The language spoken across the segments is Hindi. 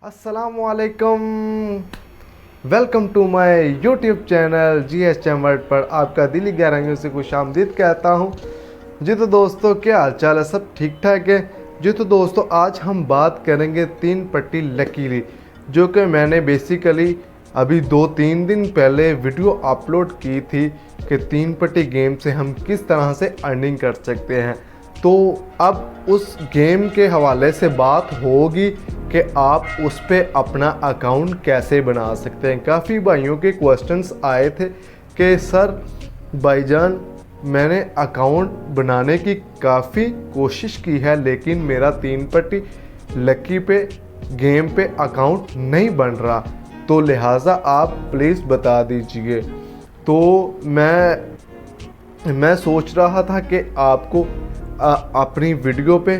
अस्सलामुअलैकुम। Welcome to my YouTube channel GHM world पर आपका दिली गहराइयों से खुशामदीद कहता हूँ। जी तो दोस्तों, क्या हाल चाल है? सब ठीक ठाक है? जी तो दोस्तों, आज हम बात करेंगे 3 पट्टी लकीली, जो कि मैंने बेसिकली अभी 2-3 दिन पहले वीडियो अपलोड की थी कि 3 पट्टी गेम से हम किस तरह से अर्निंग कर सकते हैं। तो अब उस गेम के हवाले से बात होगी कि आप उस पर अपना अकाउंट कैसे बना सकते हैं। काफ़ी भाइयों के क्वेश्चंस आए थे कि सर भाईजान, मैंने अकाउंट बनाने की काफ़ी कोशिश की है लेकिन मेरा 3 पट्टी लकी पे गेम पे अकाउंट नहीं बन रहा, तो लिहाजा आप प्लीज़ बता दीजिए। तो मैं सोच रहा था कि आपको अपनी वीडियो पे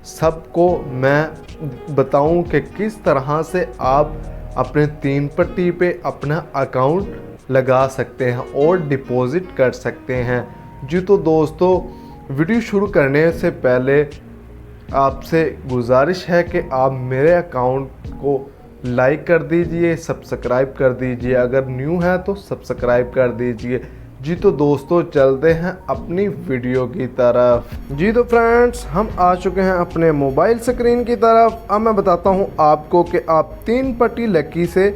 सबको मैं बताऊं कि किस तरह से आप अपने 3 पट्टी पे अपना अकाउंट लगा सकते हैं और डिपॉजिट कर सकते हैं। जी तो दोस्तों, वीडियो शुरू करने से पहले आपसे गुजारिश है कि आप मेरे अकाउंट को लाइक कर दीजिए, सब्सक्राइब कर दीजिए, अगर न्यू है तो सब्सक्राइब कर दीजिए। जी तो दोस्तों, चलते हैं अपनी वीडियो की तरफ। जी तो फ्रेंड्स, हम आ चुके हैं अपने मोबाइल स्क्रीन की तरफ। अब मैं बताता हूं आपको कि आप 3 पट्टी लकी से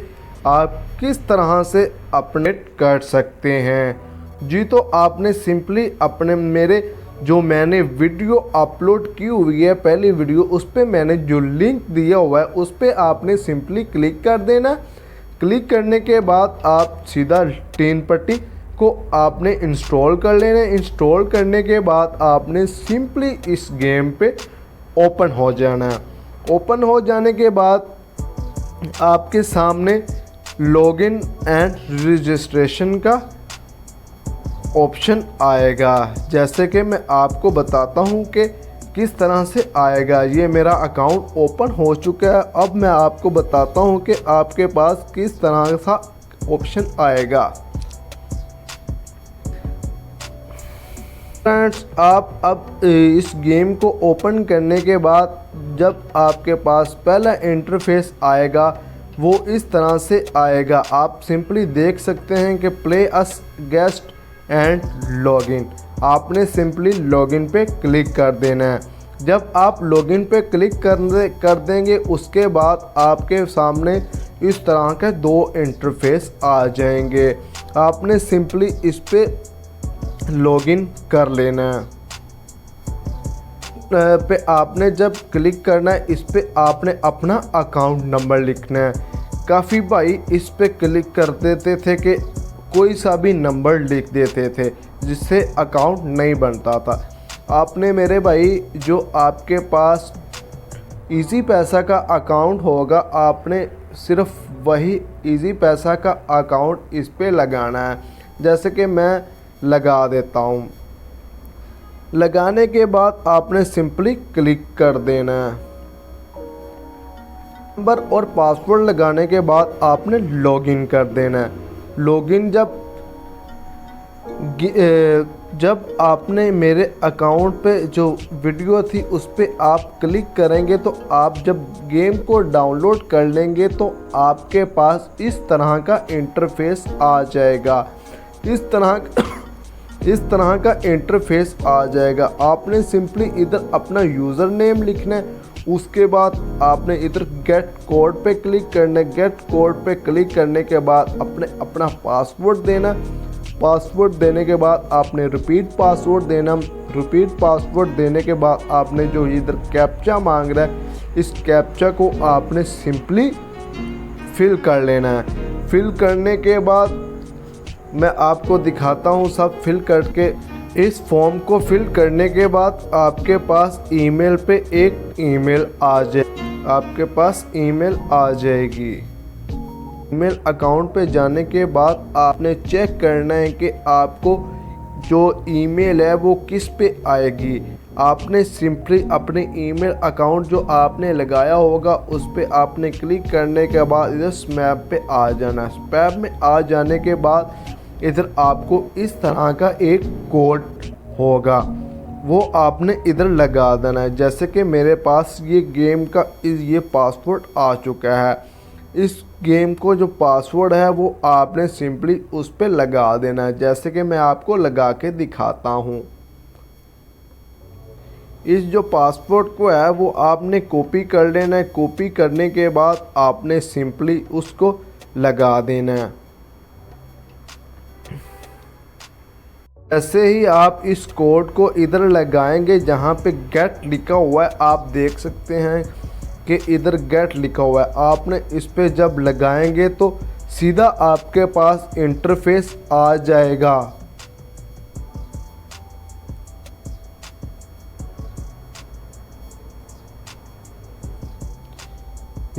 आप किस तरह से अपडेट कर सकते हैं। जी तो आपने सिंपली अपने मेरे जो मैंने वीडियो अपलोड की हुई है पहली वीडियो, उस पर मैंने जो लिंक दिया हुआ है उस पर आपने सिंपली क्लिक कर देना। क्लिक करने के बाद आप सीधा 3 पट्टी को आपने इंस्टॉल कर लेना। इंस्टॉल करने के बाद आपने सिंपली इस गेम पे ओपन हो जाना। ओपन हो जाने के बाद आपके सामने लॉगिन एंड रजिस्ट्रेशन का ऑप्शन आएगा। जैसे कि मैं आपको बताता हूं कि किस तरह से आएगा। ये मेरा अकाउंट ओपन हो चुका है। अब मैं आपको बताता हूं कि आपके पास किस तरह का ऑप्शन आएगा। फ्रेंड्स, आप अब इस गेम को ओपन करने के बाद जब आपके पास पहला इंटरफेस आएगा वो इस तरह से आएगा। आप सिंपली देख सकते हैं कि play us guest and login. आपने सिंपली लॉगिन पे क्लिक कर देना है। जब आप लॉगिन पे क्लिक कर देंगे उसके बाद आपके सामने इस तरह के 2 इंटरफेस आ जाएंगे। आपने सिंपली इस पे लॉगिन कर लेना है। पे आपने जब क्लिक करना है इस पे आपने अपना अकाउंट नंबर लिखना है। काफ़ी भाई इस पे क्लिक कर देते थे कि कोई सा भी नंबर लिख देते थे जिससे अकाउंट नहीं बनता था। आपने मेरे भाई जो आपके पास इजी पैसा का अकाउंट होगा, आपने सिर्फ वही इजी पैसा का अकाउंट इस पे लगाना है। जैसे कि मैं लगा देता हूँ। लगाने के बाद आपने सिंपली क्लिक कर देना है। नंबर और पासवर्ड लगाने के बाद आपने लॉगिन कर देना है। लॉगिन जब आपने मेरे अकाउंट पे जो वीडियो थी उस पे आप क्लिक करेंगे तो आप जब गेम को डाउनलोड कर लेंगे तो आपके पास इस तरह का इंटरफेस आ जाएगा। इस तरह का इंटरफेस आ जाएगा। आपने सिंपली इधर अपना यूज़र नेम लिखना है। उसके बाद आपने इधर गेट कोड पे क्लिक करना है। गेट कोड पे क्लिक करने के बाद अपने अपना पासवर्ड देना। पासवर्ड देने के बाद आपने रिपीट पासवर्ड देना। रिपीट पासवर्ड देने के बाद आपने जो इधर कैप्चा मांग रहा है इस कैप्चा को आपने सिंपली फिल कर लेना है। फिल करने के बाद मैं आपको दिखाता हूँ सब फिल करके। इस फॉर्म को फिल करने के बाद आपके पास ईमेल पे एक ईमेल आ जाएगी। ईमेल अकाउंट पे जाने के बाद आपने चेक करना है कि आपको जो ईमेल है वो किस पे आएगी। आपने सिंपली अपने ईमेल अकाउंट जो आपने लगाया होगा उस पे आपने क्लिक करने के बाद इधर स्पैम पे आ जाना। स्पैम में आ जाने के बाद इधर आपको इस तरह का एक कोड होगा, वो आपने इधर लगा देना है। जैसे कि मेरे पास ये गेम का ये पासवर्ड आ चुका है। इस गेम को जो पासवर्ड है वो आपने सिंपली उस पर लगा देना है, जैसे कि मैं आपको लगा के दिखाता हूँ। इस जो पासवर्ड को है वो आपने कॉपी कर लेना है। कॉपी करने के बाद आपने सिंपली उसको लगा देना है। ऐसे ही आप इस कोड को इधर लगाएंगे जहाँ पे गेट लिखा हुआ है, आप देख सकते हैं कि इधर गेट लिखा हुआ है। आपने इस पे जब लगाएंगे तो सीधा आपके पास इंटरफेस आ जाएगा।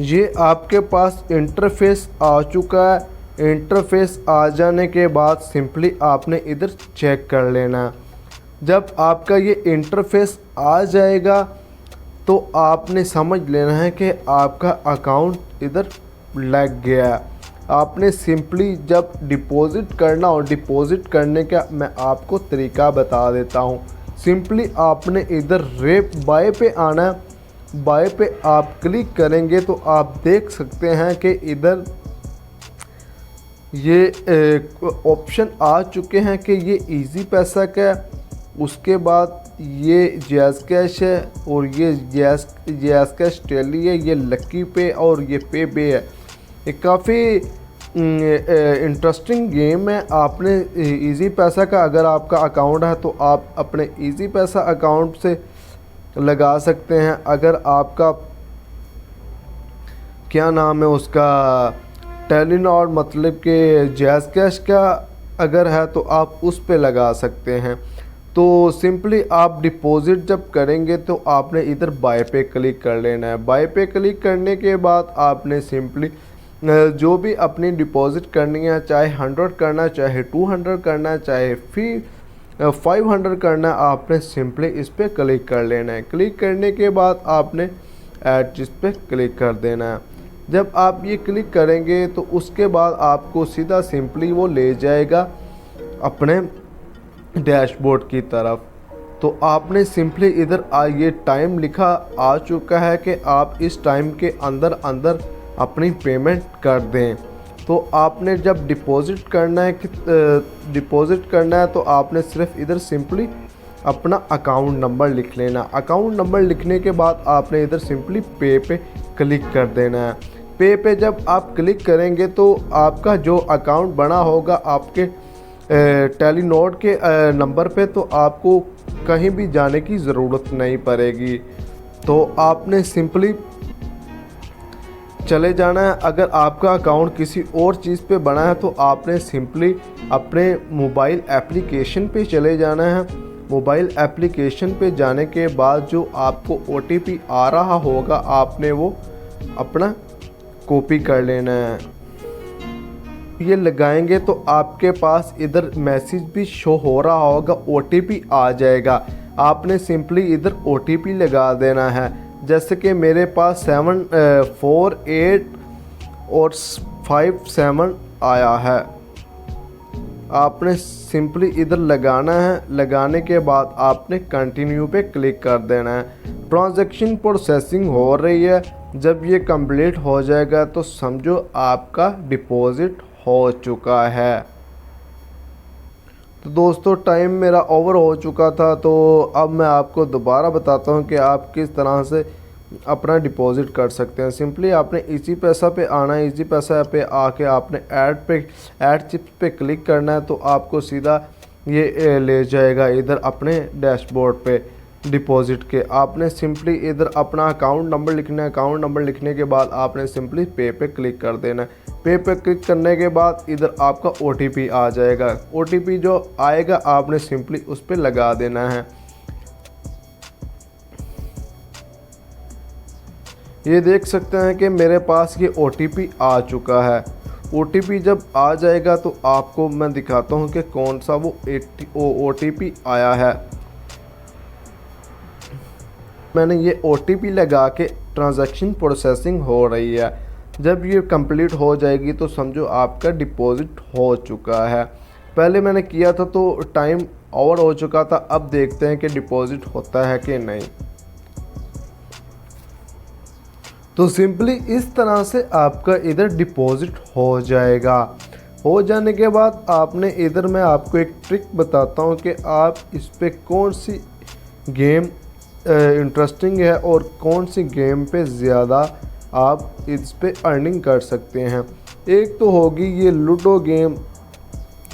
ये आपके पास इंटरफेस आ चुका है। इंटरफेस आ जाने के बाद सिंपली आपने इधर चेक कर लेना है। जब आपका ये इंटरफेस आ जाएगा तो आपने समझ लेना है कि आपका अकाउंट इधर लग गया है। आपने सिंपली जब डिपॉज़िट करना हो, डिपॉज़िट करने का मैं आपको तरीका बता देता हूँ। सिंपली आपने इधर बाय पे आना है। बाय पे आप क्लिक करेंगे तो आप देख सकते हैं कि इधर ये ऑप्शन आ चुके हैं कि ये इजी पैसा का है। उसके बाद ये जैज़ कैश है और ये जैज़ कैश टेली है, ये लकी पे और ये पे है। ये काफ़ी इंटरेस्टिंग गेम है। आपने इजी पैसा का अगर आपका अकाउंट है तो आप अपने इजी पैसा अकाउंट से लगा सकते हैं। अगर आपका क्या नाम है उसका टेलीनॉर मतलब कि जैज़ कैश का अगर है तो आप उस पे लगा सकते हैं। तो सिंपली आप डिपॉज़िट जब करेंगे तो आपने इधर बाय पे क्लिक कर लेना है। बाय पे क्लिक करने के बाद आपने सिंपली जो भी अपनी डिपॉज़िट करनी है, चाहे 100 करना, चाहे 200 करना, चाहे 500 करना, आपने सिंपली इस पर क्लिक कर लेना है। क्लिक करने के बाद आपने ऐड इस पर क्लिक कर देना है। जब आप ये क्लिक करेंगे तो उसके बाद आपको सीधा सिंपली वो ले जाएगा अपने डैशबोर्ड की तरफ। तो आपने सिंपली इधर ये टाइम लिखा आ चुका है कि आप इस टाइम के अंदर अंदर अपनी पेमेंट कर दें। तो आपने जब डिपॉज़िट करना है तो आपने सिर्फ इधर सिंपली अपना अकाउंट नंबर लिख लेना। अकाउंट नंबर लिखने के बाद आपने इधर सिंपली पे पे क्लिक कर देना है। पे जब आप क्लिक करेंगे तो आपका जो अकाउंट बना होगा आपके टेलीनॉर के नंबर पे, तो आपको कहीं भी जाने की ज़रूरत नहीं पड़ेगी। तो आपने सिंपली चले जाना है। अगर आपका अकाउंट किसी और चीज़ पे बना है तो आपने सिंपली अपने मोबाइल एप्लीकेशन पे चले जाना है। मोबाइल एप्लीकेशन पे जाने के बाद जो आपको OTP आ रहा होगा आपने वो अपना कॉपी कर लेना है। ये लगाएंगे तो आपके पास इधर मैसेज भी शो हो रहा होगा, OTP आ जाएगा। आपने सिंपली इधर OTP लगा देना है। जैसे कि मेरे पास 748 और 57 आया है। आपने सिंपली इधर लगाना है। लगाने के बाद आपने कंटिन्यू पे क्लिक कर देना है। ट्रांजैक्शन प्रोसेसिंग हो रही है। जब ये कंप्लीट हो जाएगा तो समझो आपका डिपॉज़िट हो चुका है। तो दोस्तों टाइम मेरा ओवर हो चुका था, तो अब मैं आपको दोबारा बताता हूँ कि आप किस तरह से अपना डिपॉज़िट कर सकते हैं। सिंपली आपने इजी पैसा पे आना है। इजी पैसा पे आके आपने ऐड चिप्स पे क्लिक करना है तो आपको सीधा ये ले जाएगा इधर अपने डैशबोर्ड पे डिपॉज़िट के। आपने सिंपली इधर अपना अकाउंट नंबर लिखना है। अकाउंट नंबर लिखने के बाद आपने सिंपली पे पे क्लिक कर देना है। पे पे क्लिक करने के बाद इधर आपका OTP आ जाएगा। OTP जो आएगा आपने सिंपली उस पर लगा देना है। ये देख सकते हैं कि मेरे पास ये OTP आ चुका है। OTP जब आ जाएगा तो आपको मैं दिखाता हूँ कि कौन सा वो OTP आया है। मैंने ये OTP लगा के ट्रांजैक्शन प्रोसेसिंग हो रही है। जब ये कंप्लीट हो जाएगी तो समझो आपका डिपॉज़िट हो चुका है। पहले मैंने किया था तो टाइम ओवर हो चुका था। अब देखते हैं कि डिपॉजिट होता है कि नहीं। तो सिंपली इस तरह से आपका इधर डिपॉजिट हो जाएगा। हो जाने के बाद आपने इधर, मैं आपको एक ट्रिक बताता हूँ कि आप इस पे कौन सी गेम इंटरेस्टिंग है और कौन सी गेम पे ज़्यादा आप इस पे अर्निंग कर सकते हैं। एक तो होगी ये लूडो गेम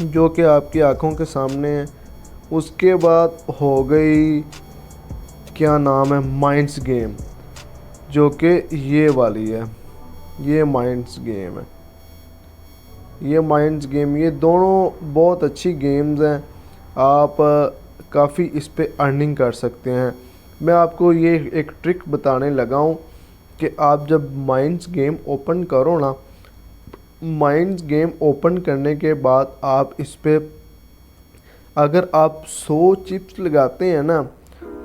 जो कि आपकी आंखों के सामने है। उसके बाद हो गई, क्या नाम है, माइंड्स गेम, जो कि ये वाली है, ये माइंड्स गेम है, ये माइंड्स गेम, ये दोनों बहुत अच्छी गेम्स हैं। आप काफ़ी इस पे अर्निंग कर सकते हैं। मैं आपको ये एक ट्रिक बताने लगा हूँ कि आप जब माइंड्स गेम ओपन करो ना, माइंड्स गेम ओपन करने के बाद आप इस पे अगर आप 100 चिप्स लगाते हैं ना,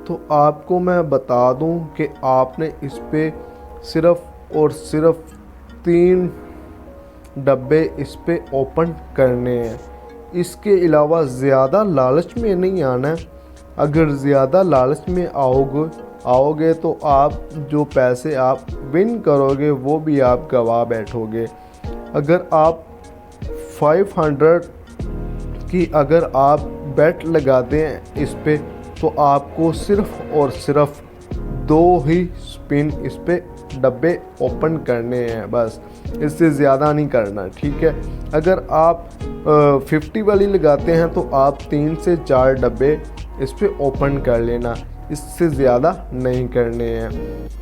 तो आपको मैं बता दूं कि आपने इस पे सिर्फ़ और सिर्फ 3 डब्बे इस पे ओपन करने हैं। इसके अलावा ज़्यादा लालच में नहीं आना है। अगर ज़्यादा लालच में आओगे तो आप जो पैसे आप विन करोगे वो भी आप गवा बैठोगे। अगर आप 500 की अगर आप बेट लगाते हैं इस पे, तो आपको सिर्फ़ और सिर्फ 2 ही स्पिन इस पे डब्बे ओपन करने हैं, बस इससे ज़्यादा नहीं करना, ठीक है। अगर आप 50 वाली लगाते हैं तो आप 3 से 4 डब्बे इस पे ओपन कर लेना, इससे ज़्यादा नहीं करने हैं।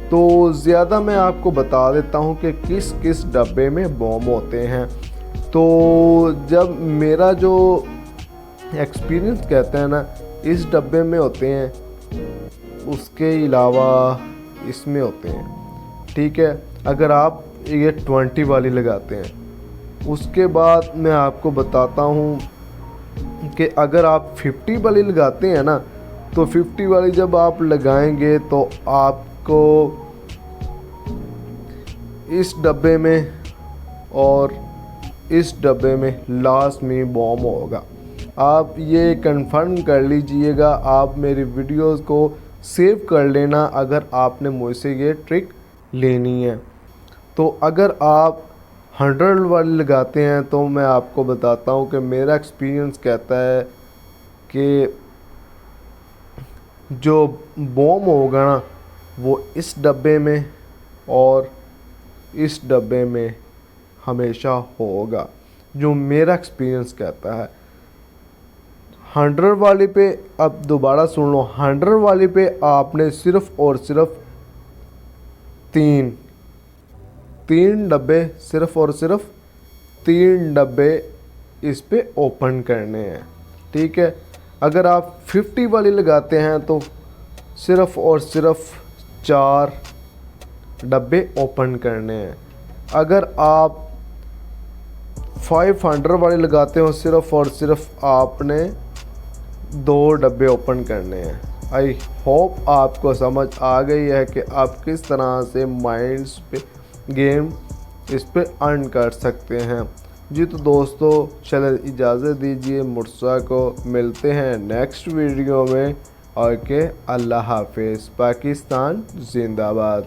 तो ज़्यादा मैं आपको बता देता हूँ कि किस किस डब्बे में बॉम्ब होते हैं। तो जब मेरा जो एक्सपीरियंस कहता है ना, इस डब्बे में होते हैं, उसके अलावा इसमें होते हैं, ठीक है। अगर आप ये 20 वाली लगाते हैं, उसके बाद मैं आपको बताता हूँ कि अगर आप 50 वाली लगाते हैं ना, तो 50 वाली जब आप लगाएंगे तो आपको इस डब्बे में और इस डब्बे में लास्ट में बॉम्ब होगा। आप ये कंफर्म कर लीजिएगा, आप मेरी वीडियोस को सेव कर लेना अगर आपने मुझसे ये ट्रिक लेनी है। तो अगर आप 100 वाली लगाते हैं तो मैं आपको बताता हूँ कि मेरा एक्सपीरियंस कहता है कि जो बॉम्ब होगा ना, वो इस डब्बे में और इस डब्बे में हमेशा होगा, जो मेरा एक्सपीरियंस कहता है। 100 वाली पे, अब दोबारा सुन लो, 100 वाली पे आपने सिर्फ़ और सिर्फ तीन डब्बे, सिर्फ़ और सिर्फ 3 डब्बे इस पे ओपन करने हैं, ठीक है। अगर आप 50 वाली लगाते हैं तो सिर्फ़ और सिर्फ 4 डब्बे ओपन करने हैं। अगर आप 500 वाली लगाते हो, सिर्फ़ और सिर्फ आपने 2 डब्बे ओपन करने हैं। आई होप आपको समझ आ गई है कि आप किस तरह से माइंड्स पे गेम इस पे अर्न कर सकते हैं। जी तो दोस्तों, चले इजाज़त दीजिए, मुर्सा को मिलते हैं नेक्स्ट वीडियो में। और के अल्लाह हाफिज़। पाकिस्तान जिंदाबाद।